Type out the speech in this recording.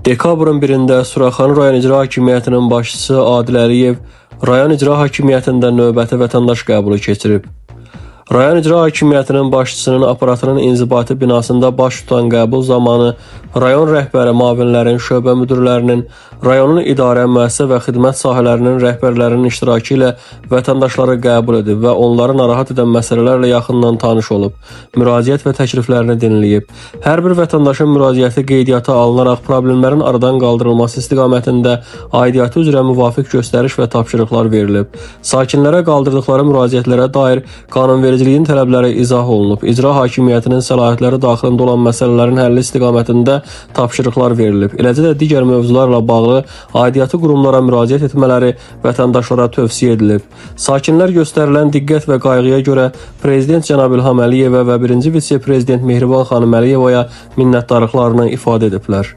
Dekabrın 1-də Suraxanı rayon icra hakimiyyətinin başçısı Adil Əliyev rayon icra hakimiyyətində növbəti vətəndaş qəbulu keçirib. Rayon icra hakimiyyətinin başçısının aparatının inzibati binasında baş tutan qəbul zamanı rayon rəhbəri müavinlərin, şöbə müdirlərinin, rayonun idarə, müəssisə və xidmət sahələrinin rəhbərlərinin iştirakı ilə vətəndaşları qəbul edib və onları narahat edən məsələlərlə yaxından tanış olub, müraciət və təkliflərini dinləyib. Hər bir vətəndaşın müraciəti qeydiyyata alınaraq problemlərin aradan qaldırılması istiqamətində aidiyyatı üzrə müvafiq göstəriş və tapşırıqlar verilib. Sakinlərə qaldırdıqları müraciətlərə dair qanunvericiliyin tələbləri izah olunub. İcra hakimiyyətinin səlahiyyətləri daxilində olan məsələlərin həlli istiqamətində tapşırıqlar verilib. Eləcə də digər mövzularla bağlı aidiyyatı qurumlara müraciət etmələri vətəndaşlara tövsiyə edilib. Sakinlər göstərilən diqqət və qayğıya görə Prezident cənab İlham Əliyevə və 1-ci vitse-prezident Mehriban xanım Əliyevaya minnətdarlıqlarını ifadə ediblər.